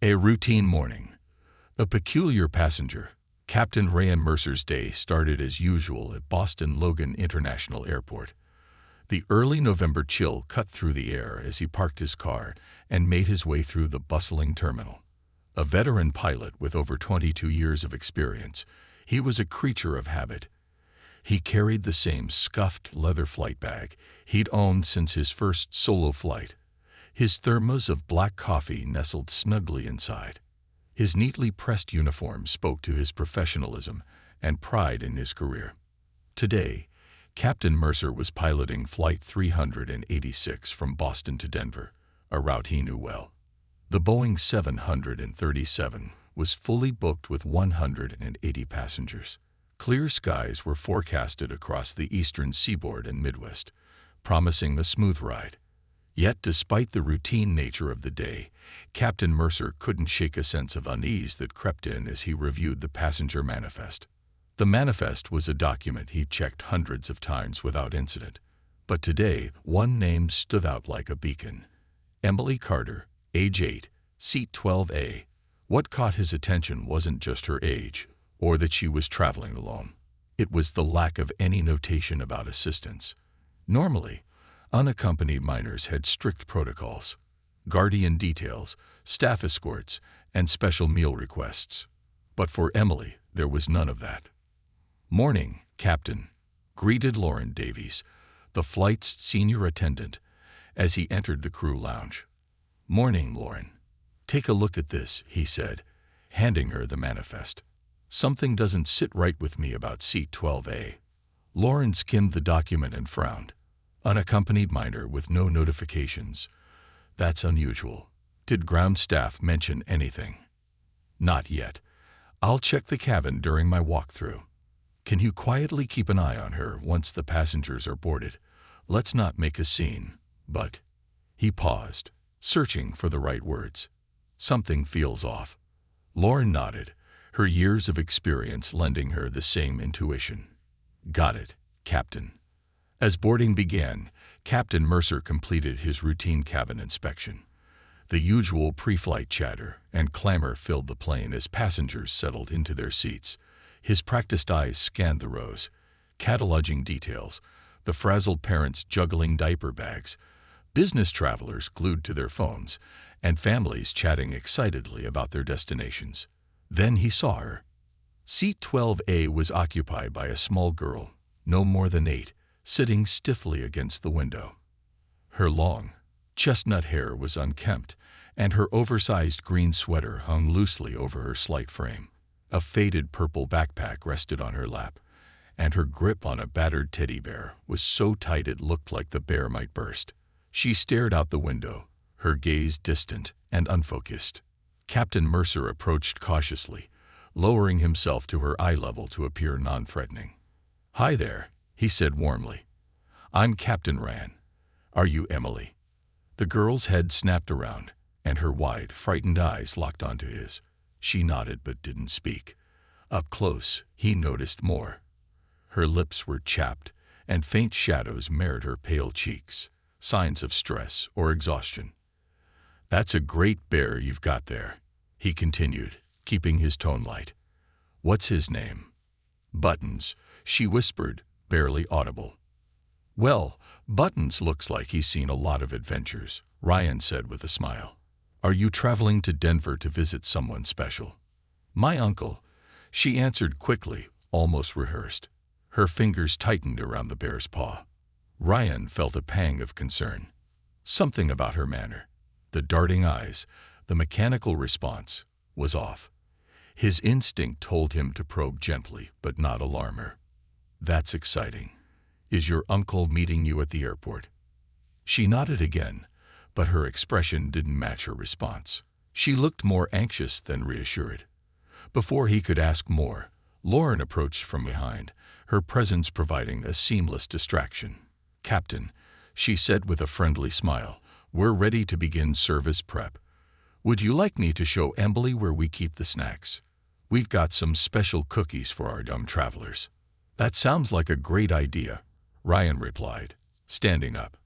A routine morning. A peculiar passenger. Captain Ryan Mercer's day started as usual at Boston Logan International Airport. The early November chill cut through the air as he parked his car and made his way through the bustling terminal. A veteran pilot with over 22 years of experience, he was a creature of habit. He carried the same scuffed leather flight bag he'd owned since his first solo flight. His thermos of black coffee nestled snugly inside. His neatly pressed uniform spoke to his professionalism and pride in his career. Today, Captain Mercer was piloting Flight 386 from Boston to Denver, a route he knew well. The Boeing 737 was fully booked with 180 passengers. Clear skies were forecasted across the eastern seaboard and Midwest, promising a smooth ride. Yet, despite the routine nature of the day, Captain Mercer couldn't shake a sense of unease that crept in as he reviewed the passenger manifest. The manifest was a document he'd checked hundreds of times without incident, but today one name stood out like a beacon. Emily Carter, age 8, seat 12A. What caught his attention wasn't just her age, or that she was traveling alone. It was the lack of any notation about assistance. Normally, unaccompanied minors had strict protocols, guardian details, staff escorts, and special meal requests. But for Emily, there was none of that. "Morning, Captain," greeted Lauren Davies, the flight's senior attendant, as he entered the crew lounge. "Morning, Lauren. Take a look at this," he said, handing her the manifest. "Something doesn't sit right with me about seat 12A. Lauren skimmed the document and frowned. Unaccompanied minor with no notifications. That's unusual. Did ground staff mention anything? Not yet. I'll check the cabin during my walkthrough. Can you quietly keep an eye on her once the passengers are boarded? Let's not make a scene, but... He paused, searching for the right words. Something feels off. Lauren nodded, her years of experience lending her the same intuition. Got it, Captain. As boarding began, Captain Mercer completed his routine cabin inspection. The usual pre-flight chatter and clamor filled the plane as passengers settled into their seats. His practiced eyes scanned the rows, cataloging details, the frazzled parents juggling diaper bags, business travelers glued to their phones, and families chatting excitedly about their destinations. Then he saw her. Seat 12A was occupied by a small girl, no more than 8, sitting stiffly against the window. Her long, chestnut hair was unkempt, and her oversized green sweater hung loosely over her slight frame. A faded purple backpack rested on her lap, and her grip on a battered teddy bear was so tight it looked like the bear might burst. She stared out the window, her gaze distant and unfocused. Captain Mercer approached cautiously, lowering himself to her eye level to appear non-threatening. "Hi there," he said warmly. "I'm Captain Ryan. Are you Emily?" The girl's head snapped around, and her wide, frightened eyes locked onto his. She nodded but didn't speak. Up close, he noticed more. Her lips were chapped, and faint shadows marred her pale cheeks, signs of stress or exhaustion. "That's a great bear you've got there," he continued, keeping his tone light. "What's his name?" "Buttons," she whispered, barely audible. "Well, Buttons looks like he's seen a lot of adventures," Ryan said with a smile. "Are you traveling to Denver to visit someone special?" "My uncle," she answered quickly, almost rehearsed. Her fingers tightened around the bear's paw. Ryan felt a pang of concern. Something about her manner, the darting eyes, the mechanical response, was off. His instinct told him to probe gently but not alarm her. "That's exciting. Is your uncle meeting you at the airport?" She nodded again, but her expression didn't match her response. She looked more anxious than reassured. Before he could ask more, Lauren approached from behind, her presence providing a seamless distraction. "Captain," she said with a friendly smile, "we're ready to begin service prep. Would you like me to show Emily where we keep the snacks? We've got some special cookies for our dumb travelers." "That sounds like a great idea," Ryan replied, standing up.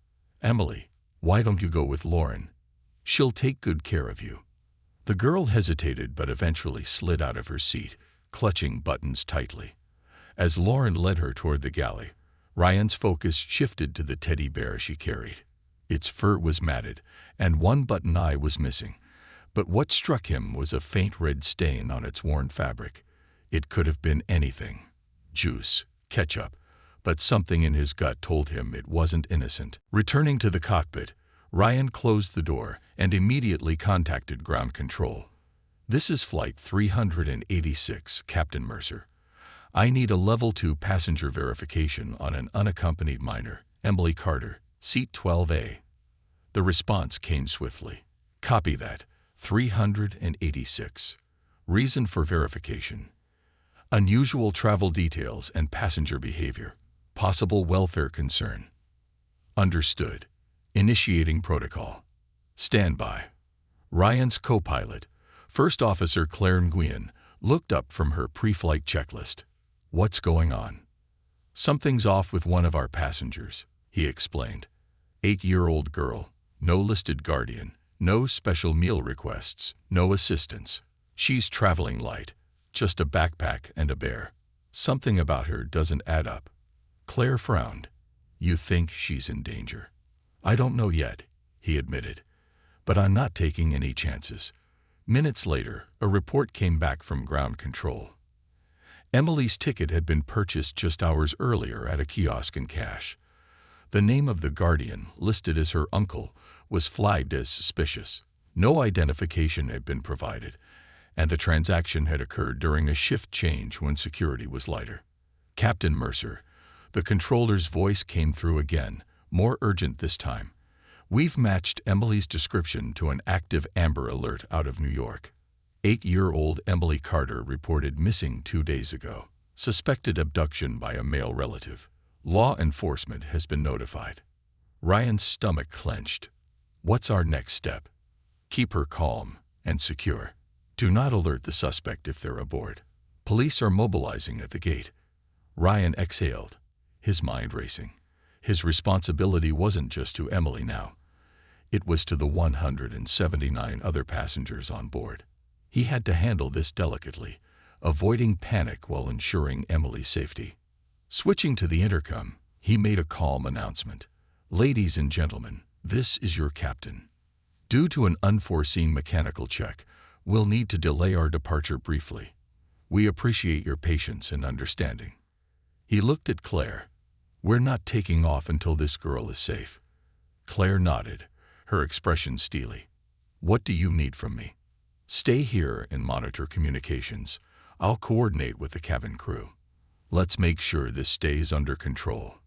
"Emily, why don't you go with Lauren? She'll take good care of you." The girl hesitated but eventually slid out of her seat, clutching buttons tightly. As Lauren led her toward the galley, Ryan's focus shifted to the teddy bear she carried. Its fur was matted, and one button eye was missing. But what struck him was a faint red stain on its worn fabric. It could have been anything. Juice, ketchup, but something in his gut told him it wasn't innocent. Returning to the cockpit, Ryan closed the door and immediately contacted ground control. "This is Flight 386, Captain Mercer. I need a Level 2 passenger verification on an unaccompanied minor, Emily Carter, Seat 12A. The response came swiftly. "Copy that. 386. Reason for verification: unusual travel details and passenger behavior. Possible welfare concern." "Understood. Initiating protocol. Stand by." Ryan's co-pilot, First Officer Claire Nguyen, looked up from her pre-flight checklist. "What's going on?" "Something's off with one of our passengers," he explained. 8-year-old girl, no listed guardian, no special meal requests, no assistance. She's traveling light, just a backpack and a bear. Something about her doesn't add up." Claire frowned. "You think she's in danger?" "I don't know yet," he admitted, "but I'm not taking any chances." Minutes later, a report came back from ground control. Emily's ticket had been purchased just hours earlier at a kiosk in cash. The name of the guardian, listed as her uncle, was flagged as suspicious. No identification had been provided, and the transaction had occurred during a shift change when security was lighter. "Captain Mercer," the controller's voice came through again, more urgent this time. "We've matched Emily's description to an active Amber Alert out of New York. 8-year-old Emily Carter reported missing 2 days ago. Suspected abduction by a male relative. Law enforcement has been notified." Ryan's stomach clenched. "What's our next step?" "Keep her calm and secure. Do not alert the suspect if they're aboard. Police are mobilizing at the gate." Ryan exhaled, his mind racing. His responsibility wasn't just to Emily now. It was to the 179 other passengers on board. He had to handle this delicately, avoiding panic while ensuring Emily's safety. Switching to the intercom, he made a calm announcement. "Ladies and gentlemen, this is your captain. Due to an unforeseen mechanical check, we'll need to delay our departure briefly. We appreciate your patience and understanding." He looked at Claire. "We're not taking off until this girl is safe." Claire nodded, her expression steely. "What do you need from me?" "Stay here and monitor communications. I'll coordinate with the cabin crew. Let's make sure this stays under control."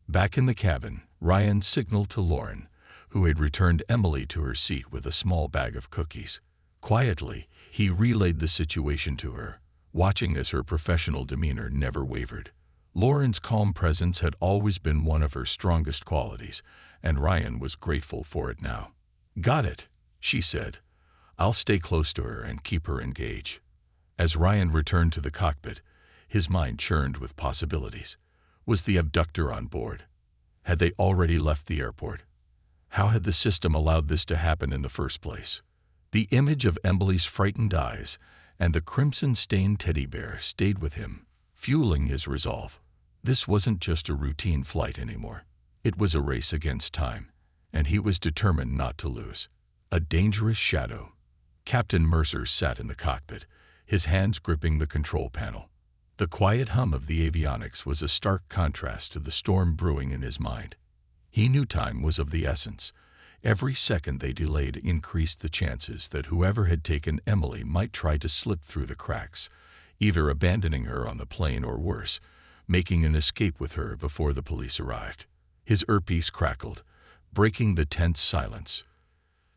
Back in the cabin, Ryan signaled to Lauren, who had returned Emily to her seat with a small bag of cookies. Quietly, he relayed the situation to her, watching as her professional demeanor never wavered. Lauren's calm presence had always been one of her strongest qualities, and Ryan was grateful for it now. "Got it," she said. "I'll stay close to her and keep her engaged." As Ryan returned to the cockpit, his mind churned with possibilities. Was the abductor on board? Had they already left the airport? How had the system allowed this to happen in the first place? The image of Emily's frightened eyes and the crimson-stained teddy bear stayed with him, fueling his resolve. This wasn't just a routine flight anymore. It was a race against time, and he was determined not to lose. A dangerous shadow. Captain Mercer sat in the cockpit, his hands gripping the control panel. The quiet hum of the avionics was a stark contrast to the storm brewing in his mind. He knew time was of the essence. Every second they delayed increased the chances that whoever had taken Emily might try to slip through the cracks, either abandoning her on the plane or worse, making an escape with her before the police arrived. His earpiece crackled, breaking the tense silence.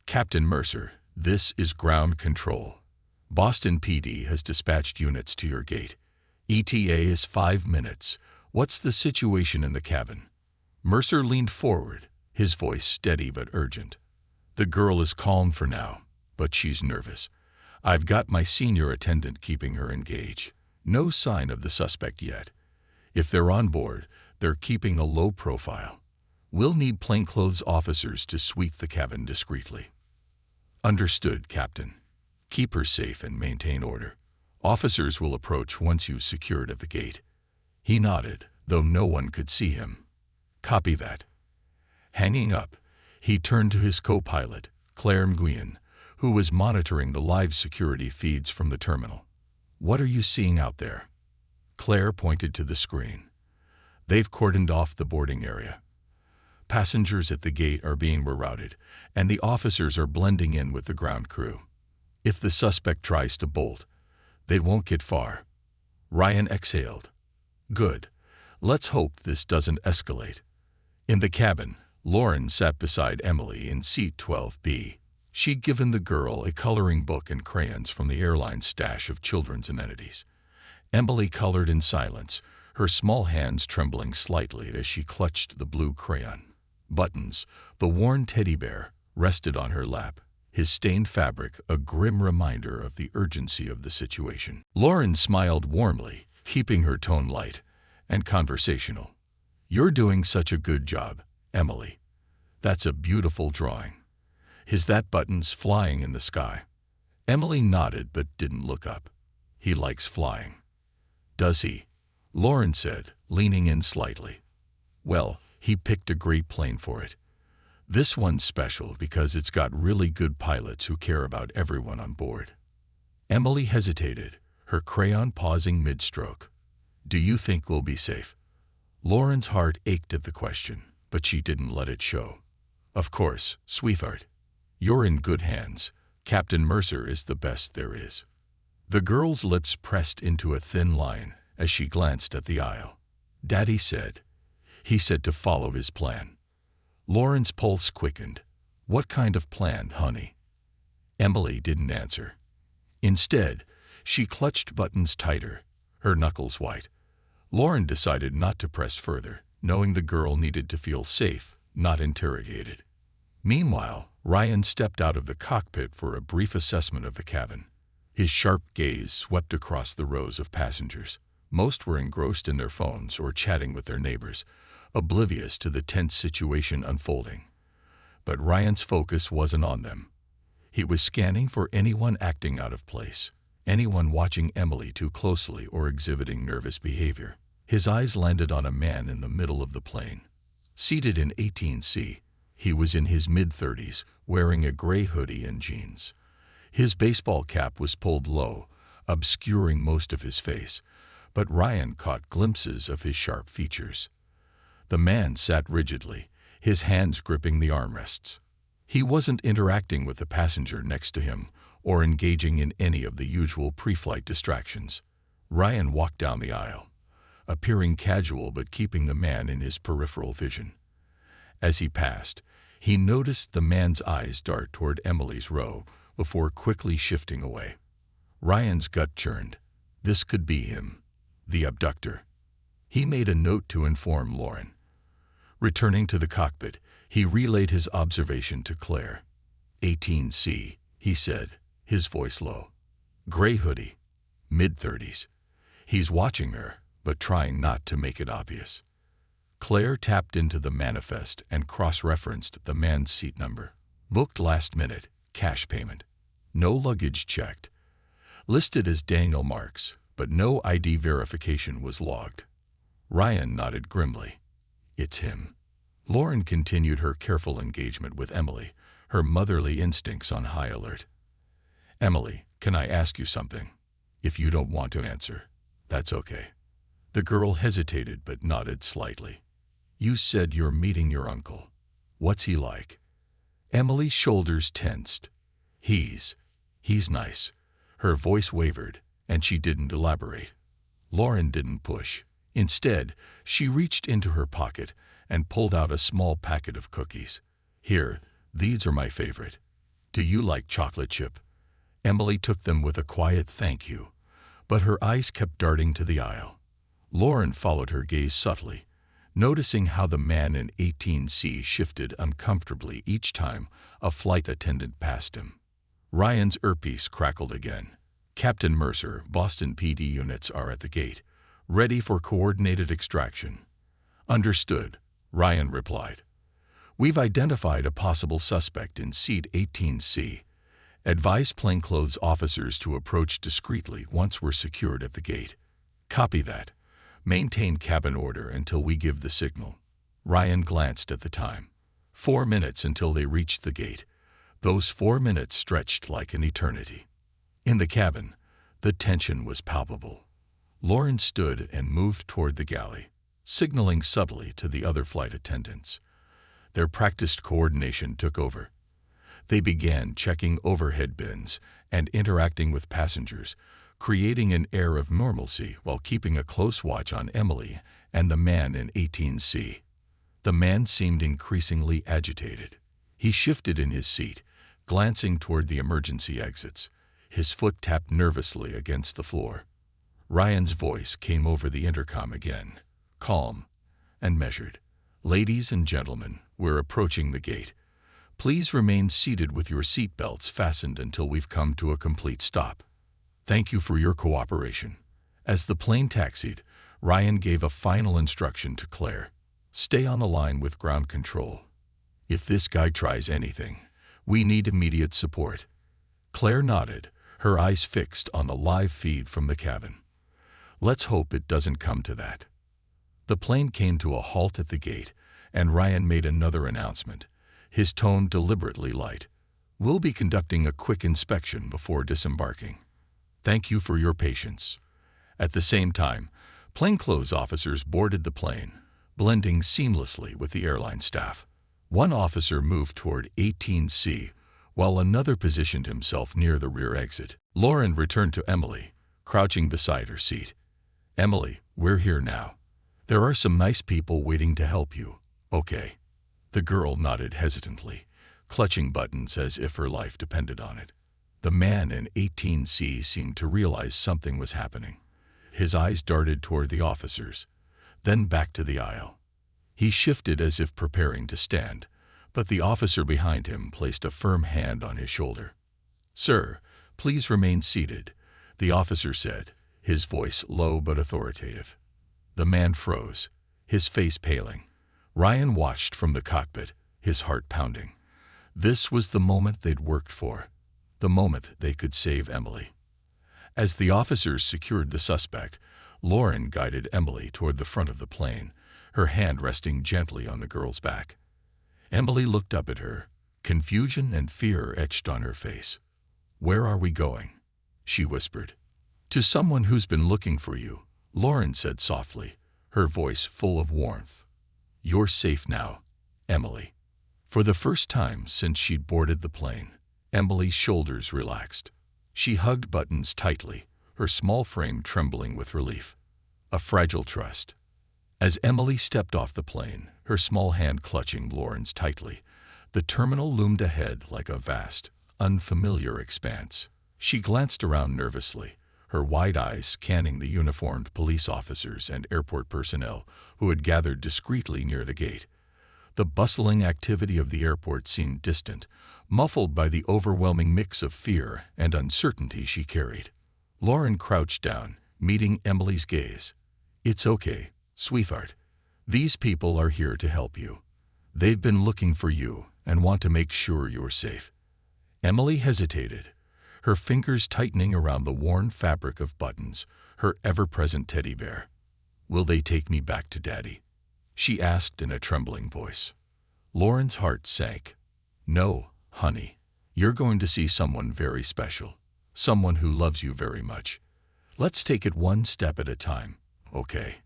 "Captain Mercer, this is ground control. Boston PD has dispatched units to your gate. ETA is 5 minutes. What's the situation in the cabin?" Mercer leaned forward, his voice steady but urgent. "The girl is calm for now, but she's nervous. I've got my senior attendant keeping her engaged. No sign of the suspect yet. If they're on board, they're keeping a low profile. We'll need plainclothes officers to sweep the cabin discreetly." "Understood, Captain." Keep her safe and maintain order. Officers will approach once you've secured at the gate." He nodded, though no one could see him. "Copy that." Hanging up, he turned to his co-pilot, Claire Nguyen, who was monitoring the live security feeds from the terminal. "What are you seeing out there?" Claire pointed to the screen. "They've cordoned off the boarding area. Passengers at the gate are being rerouted, and the officers are blending in with the ground crew. If the suspect tries to bolt, they won't get far." Ryan exhaled. "Good. Let's hope this doesn't escalate." In the cabin, Lauren sat beside Emily in seat 12B. She'd given the girl a coloring book and crayons from the airline's stash of children's amenities. Emily colored in silence, her small hands trembling slightly as she clutched the blue crayon. Buttons, the worn teddy bear, rested on her lap, his stained fabric a grim reminder of the urgency of the situation. Lauren smiled warmly, keeping her tone light and conversational. "You're doing such a good job, Emily. That's a beautiful drawing. Is that Buttons flying in the sky?" Emily nodded but didn't look up. "He likes flying." "Does he?" Lauren said, leaning in slightly. "Well, he picked a great plane for it. This one's special because it's got really good pilots who care about everyone on board." Emily hesitated, her crayon pausing mid-stroke. "Do you think we'll be safe?" Lauren's heart ached at the question, but she didn't let it show. "Of course, sweetheart. You're in good hands. Captain Mercer is the best there is." The girl's lips pressed into a thin line as she glanced at the aisle. "Daddy said. He said to follow his plan." Lauren's pulse quickened. "What kind of plan, honey?" Emily didn't answer. Instead, she clutched Buttons tighter, her knuckles white. Lauren decided not to press further, knowing the girl needed to feel safe, not interrogated. Meanwhile, Ryan stepped out of the cockpit for a brief assessment of the cabin. His sharp gaze swept across the rows of passengers. Most were engrossed in their phones or chatting with their neighbors, oblivious to the tense situation unfolding. But Ryan's focus wasn't on them. He was scanning for anyone acting out of place, anyone watching Emily too closely or exhibiting nervous behavior. His eyes landed on a man in the middle of the plane. Seated in 18C, he was in his mid-30s, wearing a gray hoodie and jeans. His baseball cap was pulled low, obscuring most of his face, but Ryan caught glimpses of his sharp features. The man sat rigidly, his hands gripping the armrests. He wasn't interacting with the passenger next to him or engaging in any of the usual pre-flight distractions. Ryan walked down the aisle, appearing casual but keeping the man in his peripheral vision. As he passed, he noticed the man's eyes dart toward Emily's row before quickly shifting away. Ryan's gut churned. This could be him, the abductor. He made a note to inform Lauren. Returning to the cockpit, he relayed his observation to Claire. 18C, he said, his voice low. Gray hoodie, mid-30s. He's watching her, but trying not to make it obvious. Claire tapped into the manifest and cross-referenced the man's seat number. Booked last minute, cash payment. No luggage checked. Listed as Daniel Marks, but no ID verification was logged. Ryan nodded grimly. It's him. Lauren continued her careful engagement with Emily, her motherly instincts on high alert. Emily, can I ask you something? If you don't want to answer, that's okay. The girl hesitated but nodded slightly. You said you're meeting your uncle. What's he like? Emily's shoulders tensed. He's nice. Her voice wavered, and she didn't elaborate. Lauren didn't push. Instead, she reached into her pocket and pulled out a small packet of cookies. Here, these are my favorite. Do you like chocolate chip? Emily took them with a quiet thank you, but her eyes kept darting to the aisle. Lauren followed her gaze subtly, noticing how the man in 18C shifted uncomfortably each time a flight attendant passed him. Ryan's earpiece crackled again. Captain Mercer, Boston PD units are at the gate, ready for coordinated extraction. Understood, Ryan replied. We've identified a possible suspect in seat 18C, Advise plainclothes officers to approach discreetly once we're secured at the gate. Copy that. Maintain cabin order until we give the signal. Ryan glanced at the time. 4 minutes until they reached the gate. Those 4 minutes stretched like an eternity. In the cabin, the tension was palpable. Lauren stood and moved toward the galley, signaling subtly to the other flight attendants. Their practiced coordination took over. They began checking overhead bins and interacting with passengers, creating an air of normalcy while keeping a close watch on Emily and the man in 18C. The man seemed increasingly agitated. He shifted in his seat, glancing toward the emergency exits. His foot tapped nervously against the floor. Ryan's voice came over the intercom again, calm and measured. Ladies and gentlemen, we're approaching the gate. Please remain seated with your seat belts fastened until we've come to a complete stop. Thank you for your cooperation. As the plane taxied, Ryan gave a final instruction to Claire. Stay on the line with ground control. If this guy tries anything, we need immediate support. Claire nodded, her eyes fixed on the live feed from the cabin. Let's hope it doesn't come to that. The plane came to a halt at the gate, and Ryan made another announcement, his tone deliberately light. We'll be conducting a quick inspection before disembarking. Thank you for your patience. At the same time, plainclothes officers boarded the plane, blending seamlessly with the airline staff. One officer moved toward 18C, while another positioned himself near the rear exit. Lauren returned to Emily, crouching beside her seat. Emily, we're here now. There are some nice people waiting to help you, okay? The girl nodded hesitantly, clutching buttons as if her life depended on it. The man in 18C seemed to realize something was happening. His eyes darted toward the officers, then back to the aisle. He shifted as if preparing to stand, but the officer behind him placed a firm hand on his shoulder. Sir, please remain seated, the officer said, his voice low but authoritative. The man froze, his face paling. Ryan watched from the cockpit, his heart pounding. This was the moment they'd worked for, the moment they could save Emily. As the officers secured the suspect, Lauren guided Emily toward the front of the plane, her hand resting gently on the girl's back. Emily looked up at her, confusion and fear etched on her face. Where are we going? She whispered. To someone who's been looking for you, Lauren said softly, her voice full of warmth. You're safe now, Emily. For the first time since she'd boarded the plane, Emily's shoulders relaxed. She hugged buttons tightly, her small frame trembling with relief. A fragile trust. As Emily stepped off the plane, her small hand clutching Lauren's tightly, the terminal loomed ahead like a vast, unfamiliar expanse. She glanced around nervously, her wide eyes scanning the uniformed police officers and airport personnel who had gathered discreetly near the gate. The bustling activity of the airport seemed distant, muffled by the overwhelming mix of fear and uncertainty she carried. Lauren crouched down, meeting Emily's gaze. It's okay, sweetheart. These people are here to help you. They've been looking for you and want to make sure you're safe. Emily hesitated, her fingers tightening around the worn fabric of buttons, her ever-present teddy bear. Will they take me back to Daddy? She asked in a trembling voice. Lauren's heart sank. No, honey. You're going to see someone very special, someone who loves you very much. Let's take it one step at a time, okay?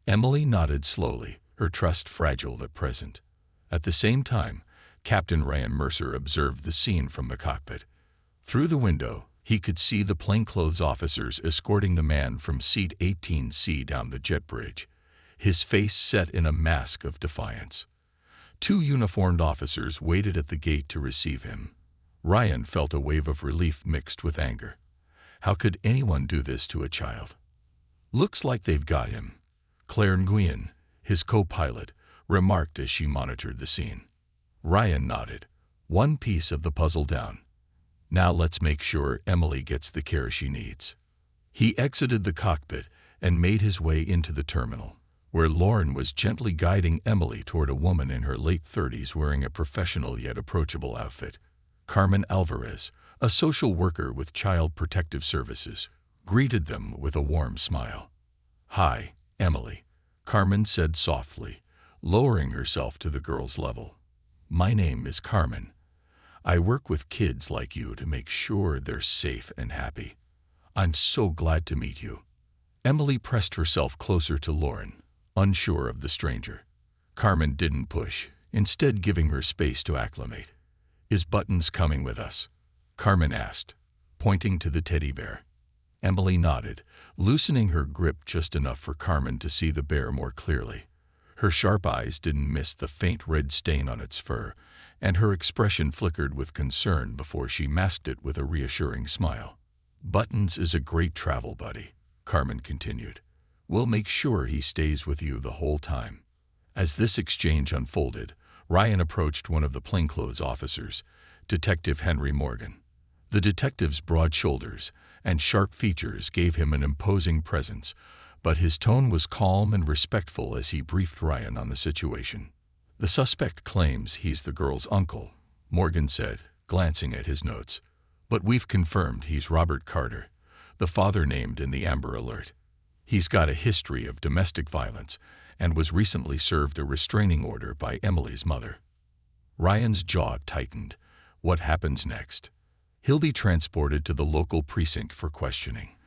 Emily nodded slowly, her trust fragile at present. At the same time, Captain Ryan Mercer observed the scene from the cockpit. Through the window, he could see the plainclothes officers escorting the man from seat 18C down the jet bridge, his face set in a mask of defiance. 2 uniformed officers waited at the gate to receive him. Ryan felt a wave of relief mixed with anger. How could anyone do this to a child? Looks like they've got him, Claire Nguyen, his co-pilot, remarked as she monitored the scene. Ryan nodded, one piece of the puzzle down. Now let's make sure Emily gets the care she needs. He exited the cockpit and made his way into the terminal, where Lauren was gently guiding Emily toward a woman in her late 30s wearing a professional yet approachable outfit. Carmen Alvarez, A social worker with Child Protective Services greeted them with a warm smile. "Hi, Emily," Carmen said softly, lowering herself to the girl's level. "My name is Carmen. I work with kids like you to make sure they're safe and happy. I'm so glad to meet you." Emily pressed herself closer to Lauren, unsure of the stranger. Carmen didn't push, instead giving her space to acclimate. "Is Buttons coming with us?" Carmen asked, pointing to the teddy bear. Emily nodded, loosening her grip just enough for Carmen to see the bear more clearly. Her sharp eyes didn't miss the faint red stain on its fur, and her expression flickered with concern before she masked it with a reassuring smile. "Buttons is a great travel buddy," Carmen continued. "We'll make sure he stays with you the whole time." As this exchange unfolded, Ryan approached one of the plainclothes officers, Detective Henry Morgan. The detective's broad shoulders and sharp features gave him an imposing presence, but his tone was calm and respectful as he briefed Ryan on the situation. "The suspect claims he's the girl's uncle," Morgan said, glancing at his notes. "But we've confirmed he's Robert Carter, the father named in the Amber Alert. He's got a history of domestic violence and was recently served a restraining order by Emily's mother." Ryan's jaw tightened. What happens next? "He'll be transported to the local precinct for questioning.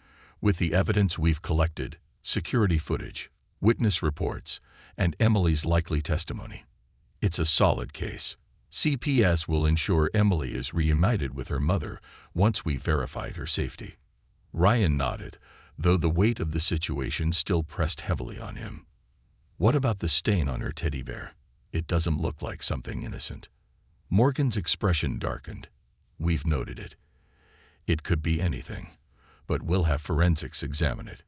With the evidence we've collected, security footage, witness reports, and Emily's likely testimony, it's a solid case. CPS will ensure Emily is reunited with her mother once we've verified her safety." Ryan nodded, though the weight of the situation still pressed heavily on him. "What about the stain on her teddy bear? It doesn't look like something innocent." Morgan's expression darkened. "We've noted it. It could be anything, but we'll have forensics examine it.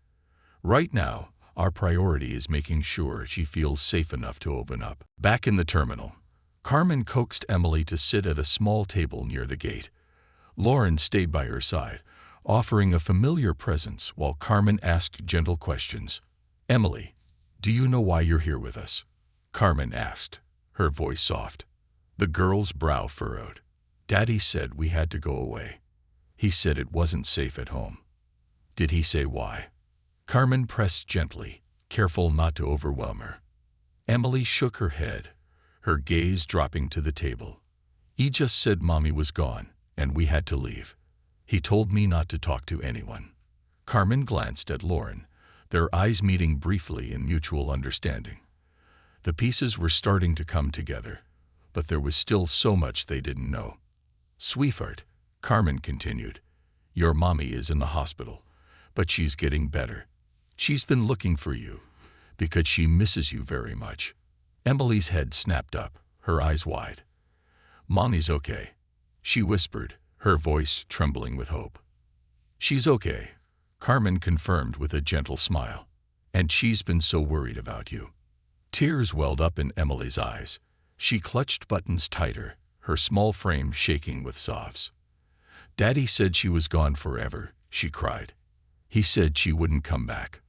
Right now, our priority is making sure she feels safe enough to open up." Back in the terminal, Carmen coaxed Emily to sit at a small table near the gate. Lauren stayed by her side, offering a familiar presence while Carmen asked gentle questions. "Emily, do you know why you're here with us?" Carmen asked, her voice soft. The girl's brow furrowed. "Daddy said we had to go away. He said it wasn't safe at home." "Did he say why?" Carmen pressed gently, careful not to overwhelm her. Emily shook her head, her gaze dropping to the table. "He just said Mommy was gone, and we had to leave. He told me not to talk to anyone." Carmen glanced at Lauren, their eyes meeting briefly in mutual understanding. The pieces were starting to come together, but there was still so much they didn't know. "Sweetheart," Carmen continued, "your mommy is in the hospital, but she's getting better. She's been looking for you, because she misses you very much." Emily's head snapped up, her eyes wide. "Mommy's okay," she whispered, her voice trembling with hope. "She's okay," Carmen confirmed with a gentle smile. "And she's been so worried about you." Tears welled up in Emily's eyes. She clutched Buttons tighter, her small frame shaking with sobs. "Daddy said she was gone forever," she cried. "He said she wouldn't come back."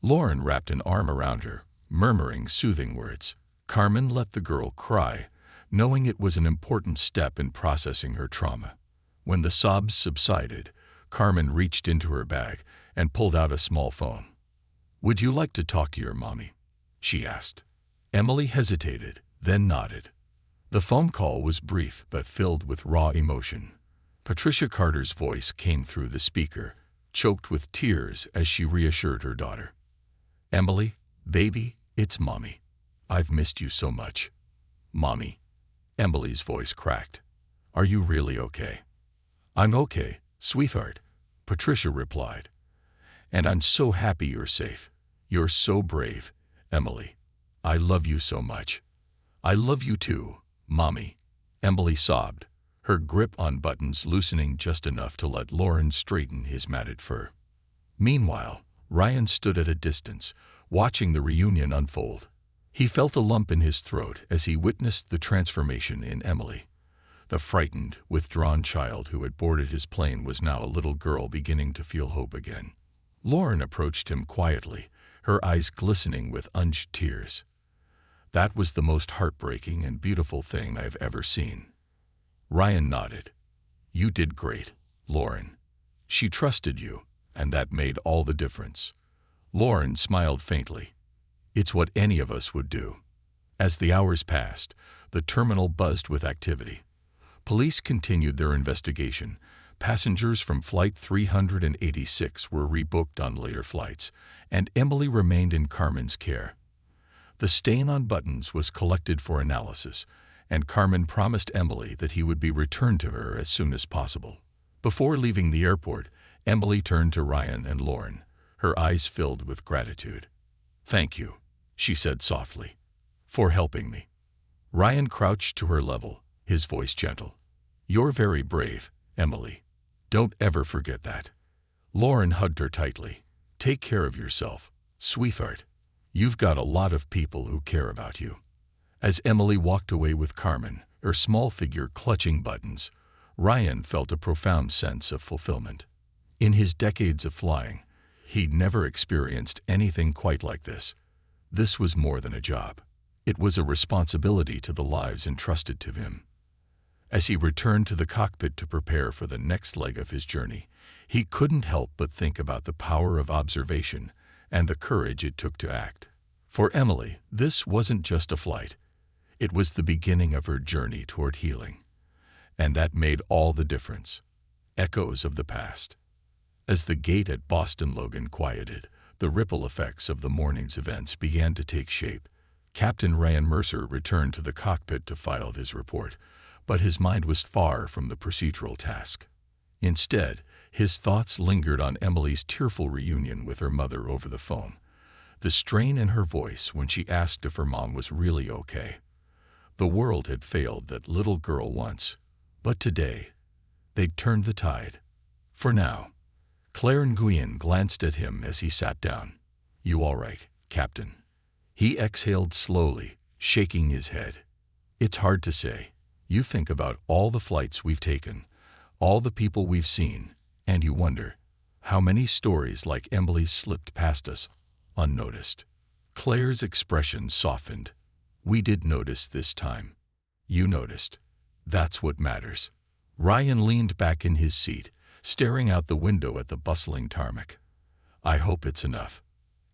Lauren wrapped an arm around her, murmuring soothing words. Carmen let the girl cry, knowing it was an important step in processing her trauma. When the sobs subsided, Carmen reached into her bag and pulled out a small phone. "Would you like to talk to your mommy?" she asked. Emily hesitated, then nodded. The phone call was brief but filled with raw emotion. Patricia Carter's voice came through the speaker, choked with tears as she reassured her daughter. "Emily, baby, it's Mommy. I've missed you so much." "Mommy." Emily's voice cracked. "Are you really okay?" "I'm okay, sweetheart," Patricia replied. "And I'm so happy you're safe. You're so brave, Emily. I love you so much." "I love you too, Mommy," Emily sobbed, her grip on Buttons loosening just enough to let Lauren straighten his matted fur. Meanwhile, Ryan stood at a distance, watching the reunion unfold. He felt a lump in his throat as he witnessed the transformation in Emily. The frightened, withdrawn child who had boarded his plane was now a little girl beginning to feel hope again. Lauren approached him quietly, her eyes glistening with unused tears. "That was the most heartbreaking and beautiful thing I've ever seen." Ryan nodded. "You did great, Lauren. She trusted you, and that made all the difference. Lauren smiled faintly. It's what any of us would do. As the hours passed, the terminal buzzed with activity. Police continued their investigation. Passengers from Flight 386 were rebooked on later flights, and Emily remained in Carmen's care. The stain on buttons was collected for analysis, and Carmen promised Emily that he would be returned to her as soon as possible. Before leaving the airport, Emily turned to Ryan and Lauren, her eyes filled with gratitude. "Thank you," she said softly, "for helping me." Ryan crouched to her level, his voice gentle. "You're very brave, Emily. Don't ever forget that." Lauren hugged her tightly. "Take care of yourself, sweetheart. You've got a lot of people who care about you." As Emily walked away with Carmen, her small figure clutching buttons, Ryan felt a profound sense of fulfillment. In his decades of flying, he'd never experienced anything quite like this. This was more than a job. It was a responsibility to the lives entrusted to him. As he returned to the cockpit to prepare for the next leg of his journey, he couldn't help but think about the power of observation and the courage it took to act. For Emily, this wasn't just a flight. It was the beginning of her journey toward healing. And that made all the difference. Echoes of the past. As the gate at Boston Logan quieted, the ripple effects of the morning's events began to take shape. Captain Ryan Mercer returned to the cockpit to file his report, but his mind was far from the procedural task. Instead, his thoughts lingered on Emily's tearful reunion with her mother over the phone. The strain in her voice when she asked if her mom was really okay. The world had failed that little girl once, but today, they'd turned the tide. For now. Claire Nguyen glanced at him as he sat down. "You all right, Captain?" He exhaled slowly, shaking his head. "It's hard to say. You think about all the flights we've taken, all the people we've seen, and you wonder, how many stories like Emily's slipped past us, unnoticed." Claire's expression softened. "We did notice this time. You noticed. That's what matters." Ryan leaned back in his seat, staring out the window at the bustling tarmac. "I hope it's enough."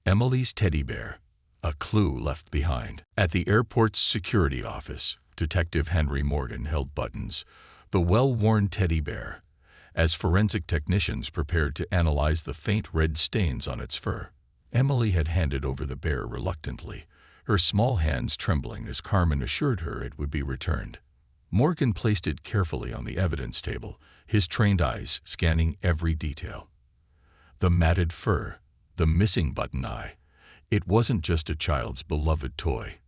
Emily's teddy bear, a clue left behind. At the airport's security office, Detective Henry Morgan held buttons, the well-worn teddy bear, as forensic technicians prepared to analyze the faint red stains on its fur. Emily had handed over the bear reluctantly, her small hands trembling as Carmen assured her it would be returned. Morgan placed it carefully on the evidence table, his trained eyes scanning every detail. The matted fur, the missing button eye. It wasn't just a child's beloved toy.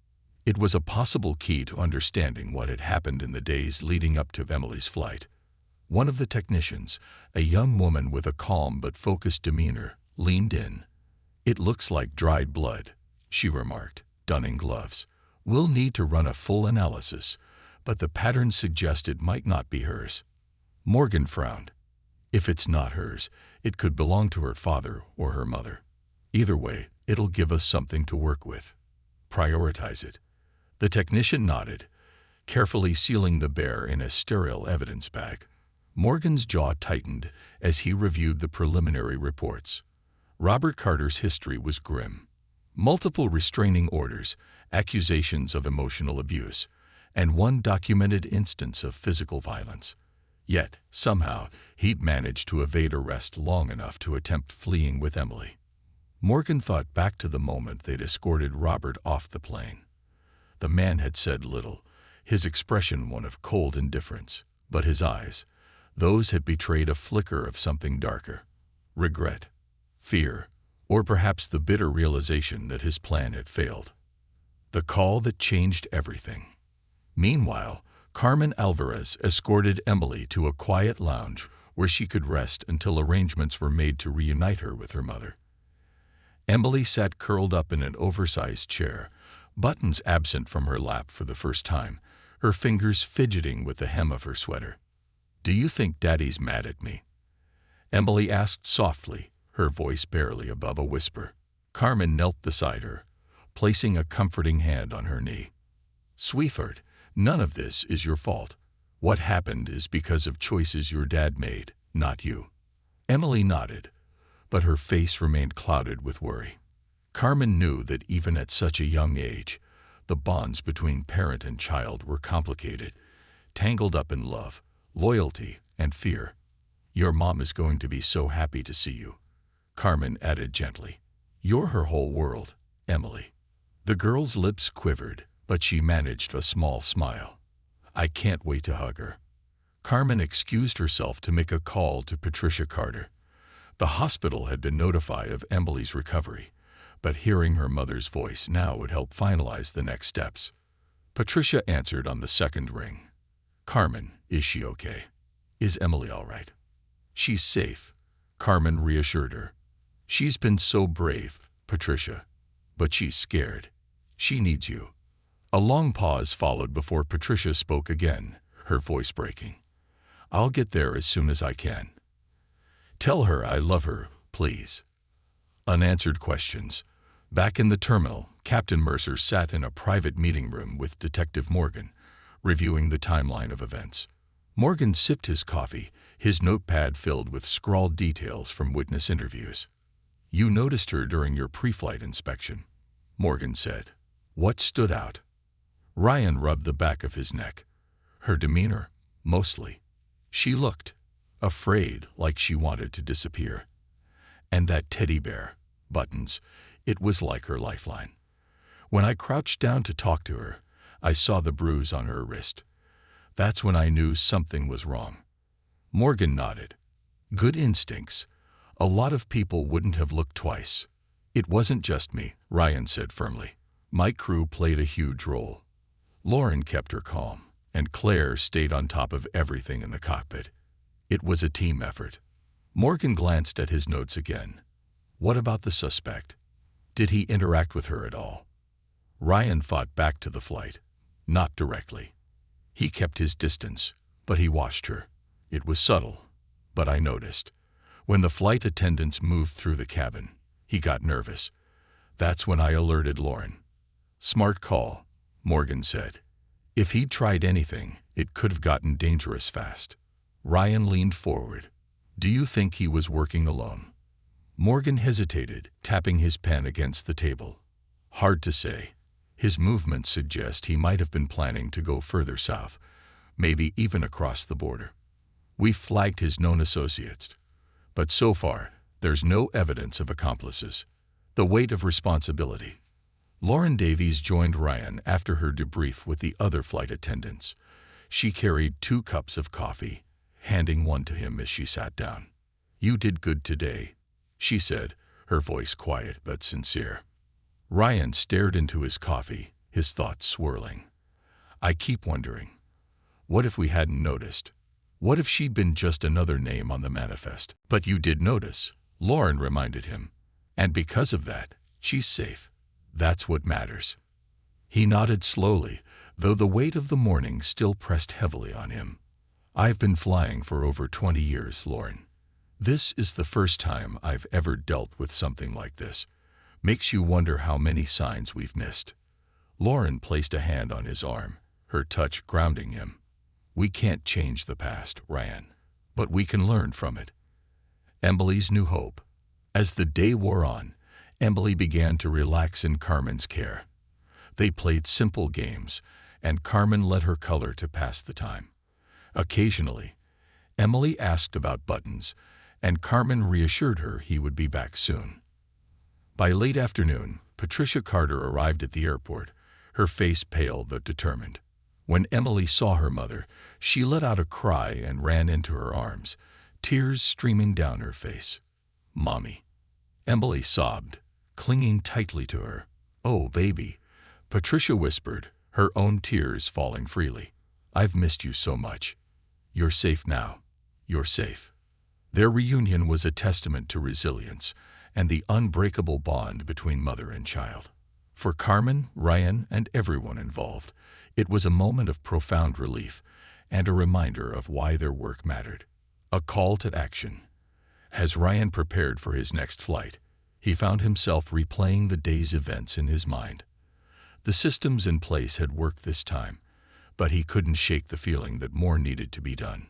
It was a possible key to understanding what had happened in the days leading up to Emily's flight. One of the technicians, a young woman with a calm but focused demeanor, leaned in. "It looks like dried blood," she remarked, donning gloves. "We'll need to run a full analysis, but the pattern suggests it might not be hers." Morgan frowned. "If it's not hers, it could belong to her father or her mother. Either way, it'll give us something to work with. Prioritize it." The technician nodded, carefully sealing the bear in a sterile evidence bag. Morgan's jaw tightened as he reviewed the preliminary reports. Robert Carter's history was grim. Multiple restraining orders, accusations of emotional abuse, and one documented instance of physical violence. Yet, somehow, he'd managed to evade arrest long enough to attempt fleeing with Emily. Morgan thought back to the moment they'd escorted Robert off the plane. The man had said little, his expression one of cold indifference, but his eyes, those had betrayed a flicker of something darker. Regret, fear, or perhaps the bitter realization that his plan had failed. The call that changed everything. Meanwhile, Carmen Alvarez escorted Emily to a quiet lounge where she could rest until arrangements were made to reunite her with her mother. Emily sat curled up in an oversized chair, buttons absent from her lap for the first time, her fingers fidgeting with the hem of her sweater. "Do you think Daddy's mad at me?" Emily asked softly, her voice barely above a whisper. Carmen knelt beside her, placing a comforting hand on her knee. "Sweetheart, none of this is your fault. What happened is because of choices your dad made, Not you. Emily nodded, but her face remained clouded with worry. Carmen knew that even at such a young age, the bonds between parent and child were complicated, tangled up in love, loyalty, and fear. Your mom is going to be so happy to see you, Carmen added gently. You're her whole world, Emily. The girl's lips quivered, but she managed a small smile. I can't wait to hug her. Carmen excused herself to make a call to Patricia Carter. The hospital had been notified of Emily's recovery, but hearing her mother's voice now would help finalize the next steps. Patricia answered on the second ring. Carmen, is she okay? Is Emily all right? She's safe, Carmen reassured her. She's been so brave, Patricia, but she's scared. She needs you. A long pause followed before Patricia spoke again, her voice breaking. I'll get there as soon as I can. Tell her I love her, please. Unanswered questions. Back in the terminal, Captain Mercer sat in a private meeting room with Detective Morgan, reviewing the timeline of events. Morgan sipped his coffee, his notepad filled with scrawled details from witness interviews. You noticed her during your pre-flight inspection, Morgan said. What stood out? Ryan rubbed the back of his neck. Her demeanor, mostly. She looked afraid, like she wanted to disappear. And that teddy bear, Buttons, it was like her lifeline. When I crouched down to talk to her, I saw the bruise on her wrist. That's when I knew something was wrong. Morgan nodded. Good instincts. A lot of people wouldn't have looked twice. It wasn't just me, Ryan said firmly. My crew played a huge role. Lauren kept her calm, and Claire stayed on top of everything in the cockpit. It was a team effort. Morgan glanced at his notes again. What about the suspect? Did he interact with her at all? Ryan fought back to the flight. Not directly. He kept his distance, but he watched her. It was subtle, but I noticed. When the flight attendants moved through the cabin, he got nervous. That's when I alerted Lauren. Smart call, Morgan said. If he'd tried anything, it could have gotten dangerous fast. Ryan leaned forward. Do you think he was working alone? Morgan hesitated, tapping his pen against the table. Hard to say. His movements suggest he might have been planning to go further south, maybe even across the border. We flagged his known associates, but so far, there's no evidence of accomplices. The weight of responsibility. Lauren Davies joined Ryan after her debrief with the other flight attendants. She carried 2 cups of coffee, handing one to him as she sat down. You did good today, she said, her voice quiet but sincere. Ryan stared into his coffee, his thoughts swirling. I keep wondering, what if we hadn't noticed? What if she'd been just another name on the manifest? But you did notice, Lauren reminded him. And because of that, she's safe. That's what matters. He nodded slowly, though the weight of the morning still pressed heavily on him. I've been flying for over 20 years, Lauren. This is the first time I've ever dealt with something like this. Makes you wonder how many signs we've missed. Lauren placed a hand on his arm, her touch grounding him. We can't change the past, Ryan, but we can learn from it. Emily's new hope. As the day wore on, Emily began to relax in Carmen's care. They played simple games, and Carmen let her color to pass the time. Occasionally, Emily asked about Buttons, and Carmen reassured her he would be back soon. By late afternoon, Patricia Carter arrived at the airport, her face pale but determined. When Emily saw her mother, she let out a cry and ran into her arms, tears streaming down her face. Mommy. Emily sobbed, clinging tightly to her. Oh, baby, Patricia whispered, her own tears falling freely. I've missed you so much. You're safe now. You're safe. Their reunion was a testament to resilience and the unbreakable bond between mother and child. For Carmen, Ryan, and everyone involved, it was a moment of profound relief and a reminder of why their work mattered. A call to action. As Ryan prepared for his next flight, he found himself replaying the day's events in his mind. The systems in place had worked this time, but he couldn't shake the feeling that more needed to be done.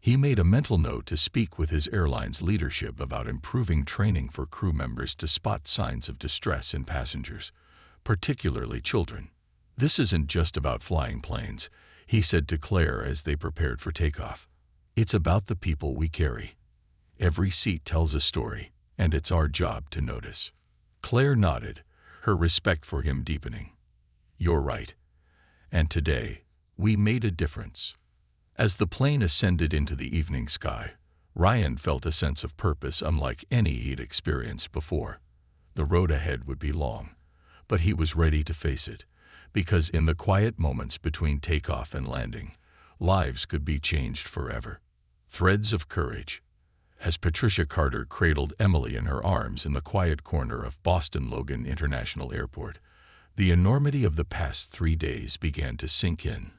He made a mental note to speak with his airline's leadership about improving training for crew members to spot signs of distress in passengers, particularly children. "This isn't just about flying planes," he said to Claire as they prepared for takeoff. "It's about the people we carry. Every seat tells a story, and it's our job to notice." Claire nodded, her respect for him deepening. "You're right. And today, we made a difference." As the plane ascended into the evening sky, Ryan felt a sense of purpose unlike any he'd experienced before. The road ahead would be long, but he was ready to face it, because in the quiet moments between takeoff and landing, lives could be changed forever. Threads of courage. As Patricia Carter cradled Emily in her arms in the quiet corner of Boston Logan International Airport, the enormity of the past 3 days began to sink in.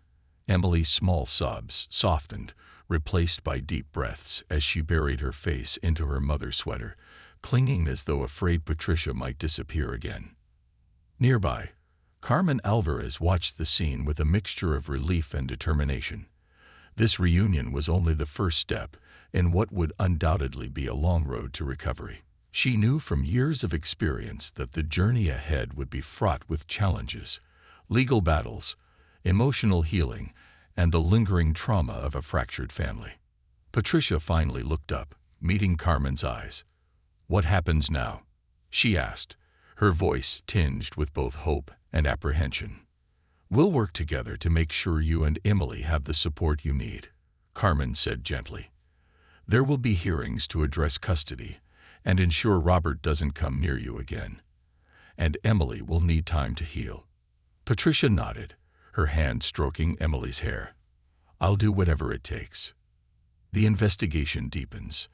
Emily's small sobs softened, replaced by deep breaths as she buried her face into her mother's sweater, clinging as though afraid Patricia might disappear again. Nearby, Carmen Alvarez watched the scene with a mixture of relief and determination. This reunion was only the first step in what would undoubtedly be a long road to recovery. She knew from years of experience that the journey ahead would be fraught with challenges, legal battles, emotional healing, and the lingering trauma of a fractured family. Patricia finally looked up, meeting Carmen's eyes. "What happens now?" she asked, her voice tinged with both hope and apprehension. "We'll work together to make sure you and Emily have the support you need," Carmen said gently. "There will be hearings to address custody and ensure Robert doesn't come near you again. And Emily will need time to heal." Patricia nodded, her hand stroking Emily's hair. "I'll do whatever it takes." The investigation deepens.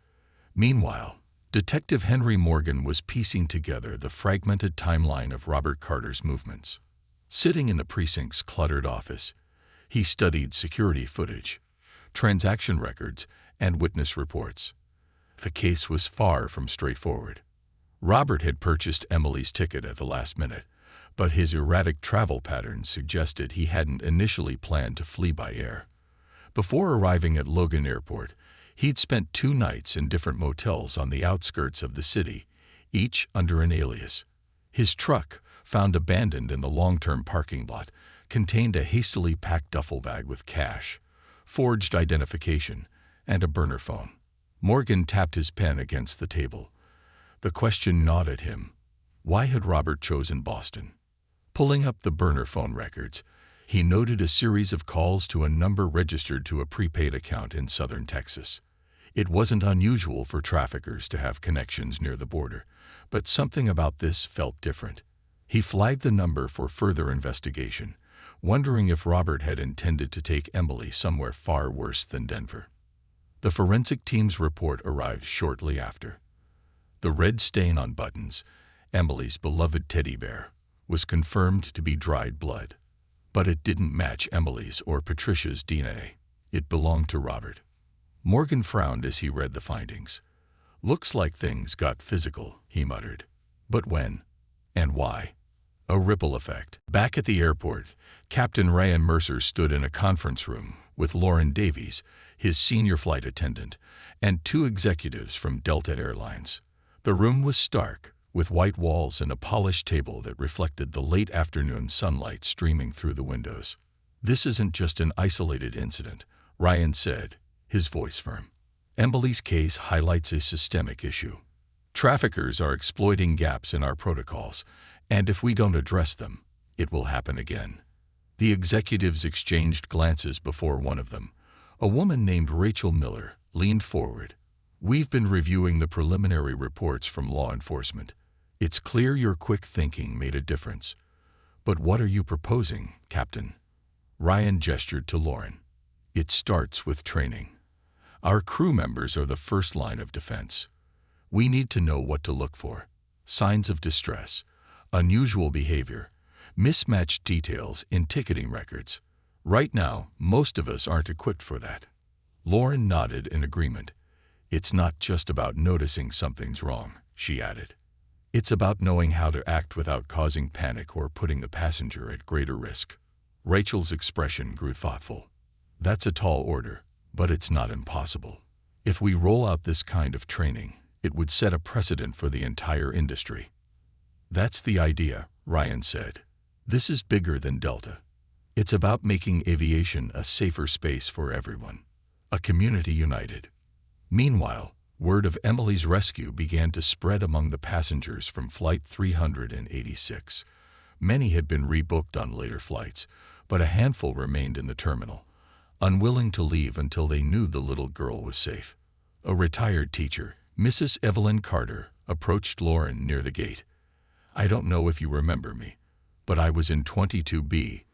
Meanwhile, Detective Henry Morgan was piecing together the fragmented timeline of Robert Carter's movements. Sitting in the precinct's cluttered office, he studied security footage, transaction records, and witness reports. The case was far from straightforward. Robert had purchased Emily's ticket at the last minute, but his erratic travel patterns suggested he hadn't initially planned to flee by air. Before arriving at Logan Airport, he'd spent 2 nights in different motels on the outskirts of the city, each under an alias. His truck, found abandoned in the long-term parking lot, contained a hastily packed duffel bag with cash, forged identification, and a burner phone. Morgan tapped his pen against the table. The question gnawed at him. Why had Robert chosen Boston? Pulling up the burner phone records, he noted a series of calls to a number registered to a prepaid account in southern Texas. It wasn't unusual for traffickers to have connections near the border, but something about this felt different. He flagged the number for further investigation, wondering if Robert had intended to take Emily somewhere far worse than Denver. The forensic team's report arrived shortly after. The red stain on buttons, Emily's beloved teddy bear, was confirmed to be dried blood. But it didn't match Emily's or Patricia's DNA. It belonged to Robert. Morgan frowned as he read the findings. "Looks like things got physical," he muttered. "But when? And why?" A ripple effect. Back at the airport, Captain Ryan Mercer stood in a conference room with Lauren Davies, his senior flight attendant, and 2 executives from Delta Airlines. The room was stark, with white walls and a polished table that reflected the late afternoon sunlight streaming through the windows. "This isn't just an isolated incident," Ryan said, his voice firm. "Emily's case highlights a systemic issue. Traffickers are exploiting gaps in our protocols, and if we don't address them, it will happen again." The executives exchanged glances before one of them, a woman named Rachel Miller, leaned forward. "We've been reviewing the preliminary reports from law enforcement. It's clear your quick thinking made a difference. But what are you proposing, Captain?" Ryan gestured to Lauren. "It starts with training. Our crew members are the first line of defense. We need to know what to look for: signs of distress, unusual behavior, mismatched details in ticketing records. Right now, most of us aren't equipped for that." Lauren nodded in agreement. "It's not just about noticing something's wrong," she added. "It's about knowing how to act without causing panic or putting the passenger at greater risk." Rachel's expression grew thoughtful. "That's a tall order, But it's not impossible. If we roll out this kind of training, it would set a precedent for the entire industry. That's the idea, Ryan said. This is bigger than Delta. It's about making aviation a safer space for everyone, a community united. Meanwhile, word of Emily's rescue began to spread among the passengers from Flight 386. Many had been rebooked on later flights, but a handful remained in the terminal, unwilling to leave until they knew the little girl was safe. A retired teacher, Mrs. Evelyn Carter, approached Lauren near the gate. "I don't know if you remember me, but I was in 22B,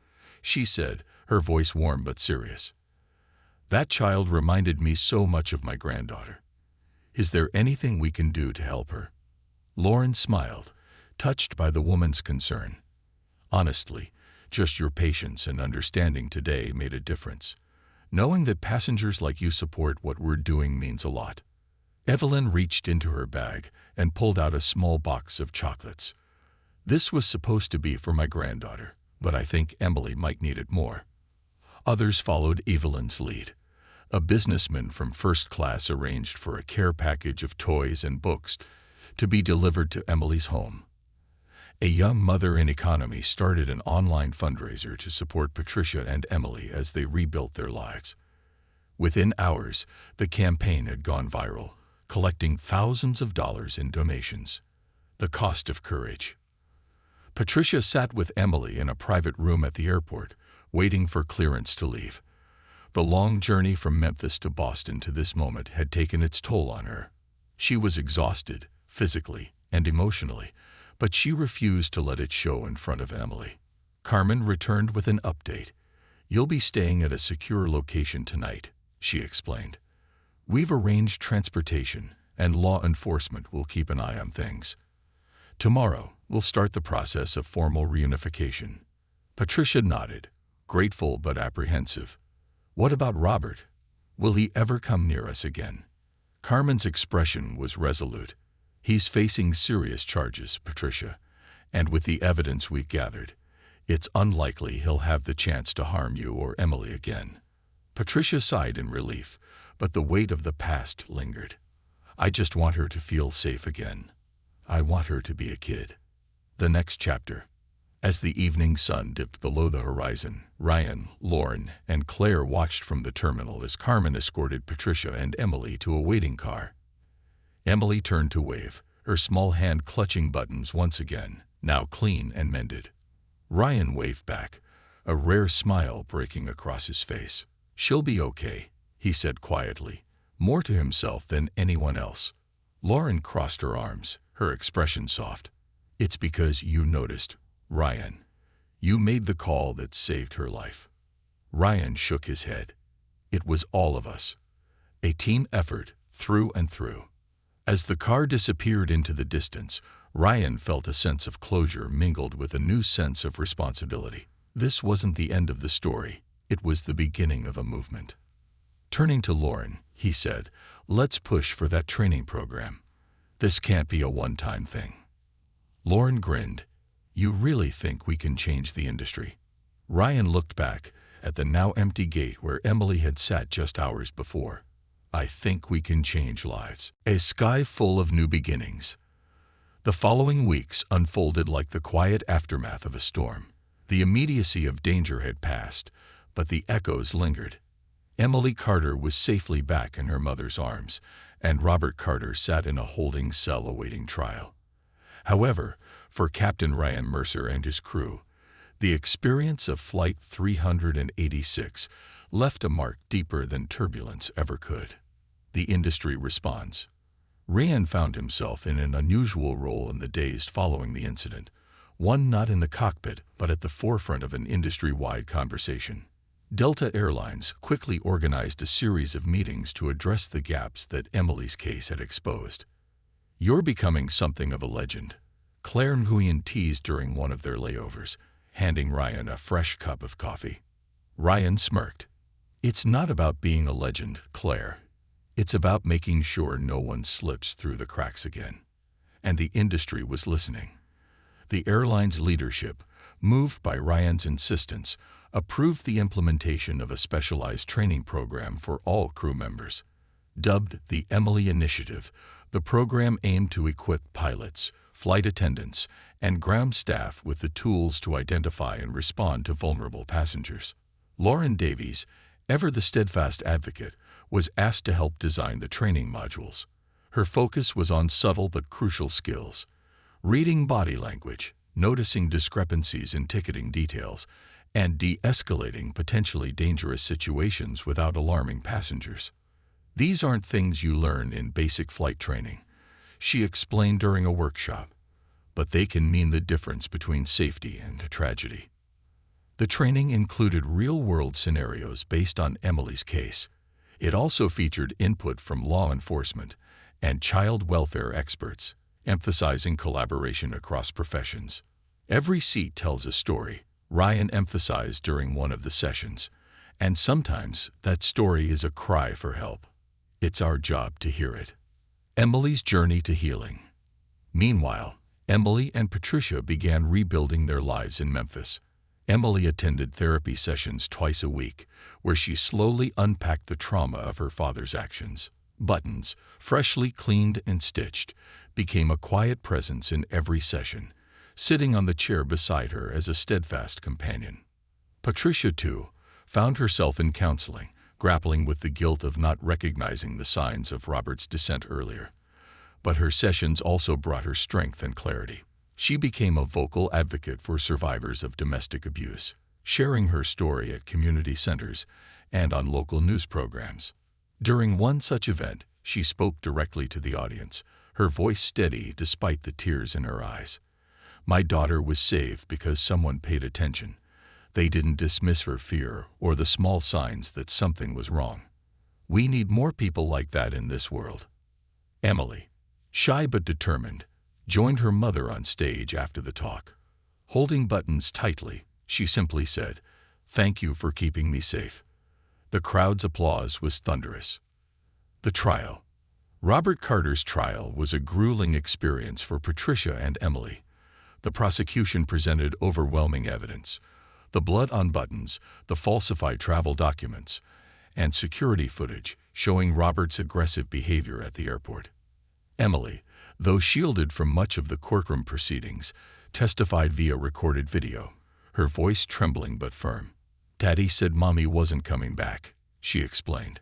she said, her voice warm but serious. That child reminded me so much of my granddaughter. Is there anything we can do to help her?" Lauren smiled, touched by the woman's concern. "Honestly, just your patience and understanding today made a difference. Knowing that passengers like you support what we're doing means a lot." Evelyn reached into her bag and pulled out a small box of chocolates. "This was supposed to be for my granddaughter, but I think Emily might need it more." Others followed Evelyn's lead. A businessman from first class arranged for a care package of toys and books to be delivered to Emily's home. A young mother in economy started an online fundraiser to support Patricia and Emily as they rebuilt their lives. Within hours, the campaign had gone viral, collecting thousands of dollars in donations. The cost of courage. Patricia sat with Emily in a private room at the airport, waiting for clearance to leave. The long journey from Memphis to Boston to this moment had taken its toll on her. She was exhausted, physically and emotionally, but she refused to let it show in front of Emily. Carmen returned with an update. "You'll be staying at a secure location tonight," she explained. "We've arranged transportation, and law enforcement will keep an eye on things. Tomorrow, we'll start the process of formal reunification." Patricia nodded, grateful but apprehensive. "What about Robert? Will he ever come near us again?" Carmen's expression was resolute. "He's facing serious charges, Patricia, and with the evidence we've gathered, it's unlikely he'll have the chance to harm you or Emily again." Patricia sighed in relief, but the weight of the past lingered. "I just want her to feel safe again. I want her to be a kid." The next chapter. As the evening sun dipped below the horizon, Ryan, Lauren, and Claire watched from the terminal as Carmen escorted Patricia and Emily to a waiting car. Emily turned to wave, her small hand clutching buttons once again, now clean and mended. Ryan waved back, a rare smile breaking across his face. "She'll be okay," he said quietly, more to himself than anyone else. Lauren crossed her arms, her expression soft. "It's because you noticed, Ryan. You made the call that saved her life." Ryan shook his head. "It was all of us. A team effort, through and through." As the car disappeared into the distance, Ryan felt a sense of closure mingled with a new sense of responsibility. This wasn't the end of the story, it was the beginning of a movement. Turning to Lauren, he said, "Let's push for that training program. This can't be a one-time thing." Lauren grinned. "You really think we can change the industry?" Ryan looked back at the now empty gate where Emily had sat just hours before. "I think we can change lives." A sky full of new beginnings. The following weeks unfolded like the quiet aftermath of a storm. The immediacy of danger had passed, but the echoes lingered. Emily Carter was safely back in her mother's arms, and Robert Carter sat in a holding cell awaiting trial. However, for Captain Ryan Mercer and his crew, the experience of Flight 386 left a mark deeper than turbulence ever could. The industry responds. Ryan found himself in an unusual role in the days following the incident, one not in the cockpit but at the forefront of an industry-wide conversation. Delta Airlines quickly organized a series of meetings to address the gaps that Emily's case had exposed. "You're becoming something of a legend," Claire Nguyen teased during one of their layovers, handing Ryan a fresh cup of coffee. Ryan smirked. "It's not about being a legend, Claire. It's about making sure no one slips through the cracks again." And the industry was listening. The airline's leadership, moved by Ryan's insistence, approved the implementation of a specialized training program for all crew members. Dubbed the Emily Initiative, the program aimed to equip pilots, flight attendants, and ground staff with the tools to identify and respond to vulnerable passengers. Lauren Davies, ever the steadfast advocate, was asked to help design the training modules. Her focus was on subtle but crucial skills: reading body language, noticing discrepancies in ticketing details, and de-escalating potentially dangerous situations without alarming passengers. These aren't things you learn in basic flight training, she explained during a workshop, but they can mean the difference between safety and tragedy. The training included real-world scenarios based on Emily's case. It also featured input from law enforcement and child welfare experts, emphasizing collaboration across professions. Every seat tells a story, Ryan emphasized during one of the sessions, and sometimes that story is a cry for help. It's our job to hear it. Emily's journey to healing. Meanwhile, Emily and Patricia began rebuilding their lives in Memphis. Emily attended therapy sessions twice a week, where she slowly unpacked the trauma of her father's actions. Buttons, freshly cleaned and stitched, became a quiet presence in every session, sitting on the chair beside her as a steadfast companion. Patricia, too, found herself in counseling, grappling with the guilt of not recognizing the signs of Robert's descent earlier. But her sessions also brought her strength and clarity. She became a vocal advocate for survivors of domestic abuse, sharing her story at community centers and on local news programs. During one such event, she spoke directly to the audience, her voice steady despite the tears in her eyes. "My daughter was saved because someone paid attention. They didn't dismiss her fear or the small signs that something was wrong. We need more people like that in this world." Emily, shy but determined, joined her mother on stage after the talk. Holding Buttons tightly, she simply said, "Thank you for keeping me safe." The crowd's applause was thunderous. The trial. Robert Carter's trial was a grueling experience for Patricia and Emily. The prosecution presented overwhelming evidence: the blood on Buttons, the falsified travel documents, and security footage showing Robert's aggressive behavior at the airport. Emily, though shielded from much of the courtroom proceedings, testified via recorded video, her voice trembling but firm. "Daddy said Mommy wasn't coming back," she explained.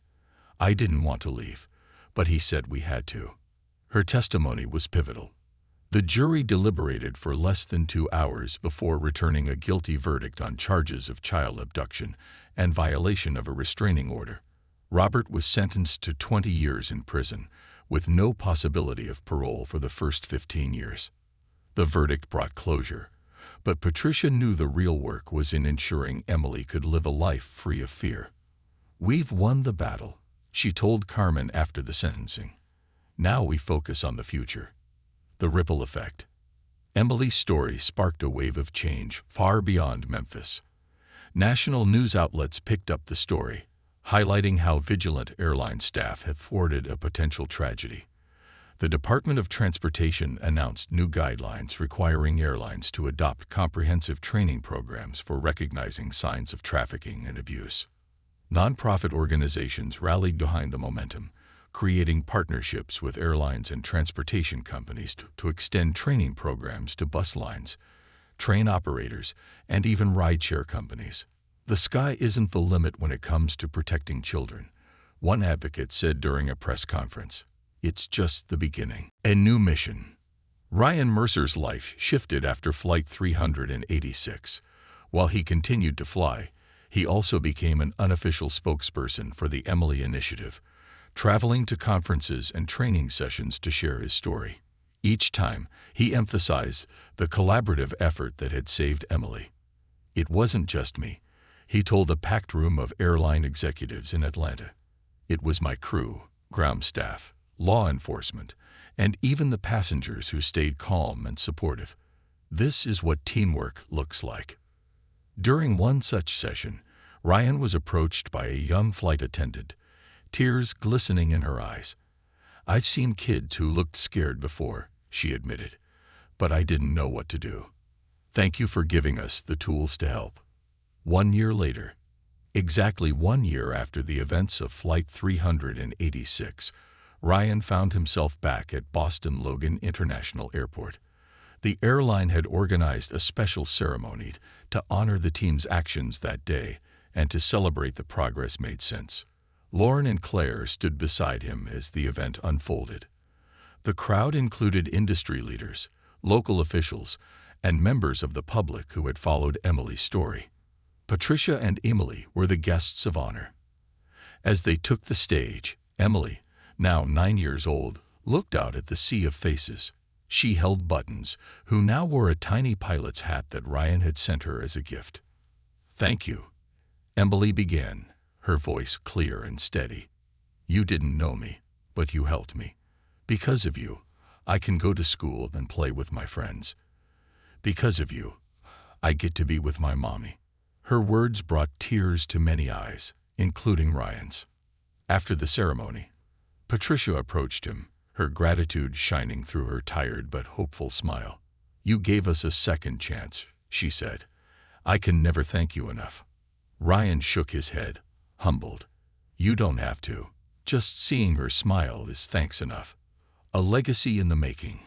"I didn't want to leave, but he said we had to." Her testimony was pivotal. The jury deliberated for less than 2 hours before returning a guilty verdict on charges of child abduction and violation of a restraining order. Robert was sentenced to 20 years in prison, with no possibility of parole for the first 15 years. The verdict brought closure, but Patricia knew the real work was in ensuring Emily could live a life free of fear. "We've won the battle," she told Carmen after the sentencing. "Now we focus on the future." The ripple effect. Emily's story sparked a wave of change far beyond Memphis. National news outlets picked up the story, highlighting how vigilant airline staff had thwarted a potential tragedy. The Department of Transportation announced new guidelines requiring airlines to adopt comprehensive training programs for recognizing signs of trafficking and abuse. Nonprofit organizations rallied behind the momentum, creating partnerships with airlines and transportation companies to extend training programs to bus lines, train operators, and even rideshare companies. "The sky isn't the limit when it comes to protecting children," one advocate said during a press conference. "It's just the beginning." A new mission. Ryan Mercer's life shifted after Flight 386. While he continued to fly, he also became an unofficial spokesperson for the Emily Initiative, traveling to conferences and training sessions to share his story. Each time, he emphasized the collaborative effort that had saved Emily. "It wasn't just me," he told a packed room of airline executives in Atlanta. "It was my crew, ground staff, law enforcement, and even the passengers who stayed calm and supportive. This is what teamwork looks like." During one such session, Ryan was approached by a young flight attendant, tears glistening in her eyes. "I've seen kids who looked scared before," she admitted, "but I didn't know what to do." Thank you for giving us the tools to help. 1 year later, exactly 1 year after the events of Flight 386, Ryan found himself back at Boston Logan International Airport. The airline had organized a special ceremony to honor the team's actions that day and to celebrate the progress made since. Lauren and Claire stood beside him as the event unfolded. The crowd included industry leaders, local officials, and members of the public who had followed Emily's story. Patricia and Emily were the guests of honor. As they took the stage, Emily, now 9 years old, looked out at the sea of faces. She held Buttons, who now wore a tiny pilot's hat that Ryan had sent her as a gift. "Thank you," Emily began, her voice clear and steady. "You didn't know me, but you helped me. Because of you, I can go to school and play with my friends. Because of you, I get to be with my mommy." Her words brought tears to many eyes, including Ryan's. After the ceremony, Patricia approached him, her gratitude shining through her tired but hopeful smile. "You gave us a second chance," she said. "I can never thank you enough." Ryan shook his head, humbled. "You don't have to. Just seeing her smile is thanks enough." A legacy in the making.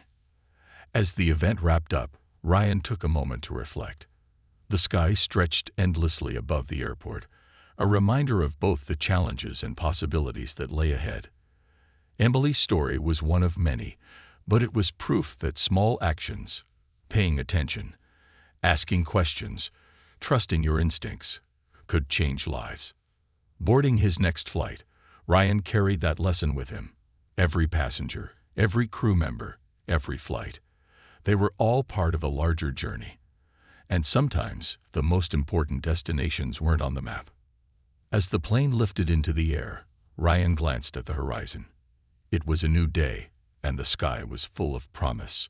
As the event wrapped up, Ryan took a moment to reflect. The sky stretched endlessly above the airport, a reminder of both the challenges and possibilities that lay ahead. Emily's story was one of many, but it was proof that small actions, paying attention, asking questions, trusting your instincts, could change lives. Boarding his next flight, Ryan carried that lesson with him. Every passenger, every crew member, every flight. They were all part of a larger journey. And sometimes, the most important destinations weren't on the map. As the plane lifted into the air, Ryan glanced at the horizon. It was a new day, and the sky was full of promise.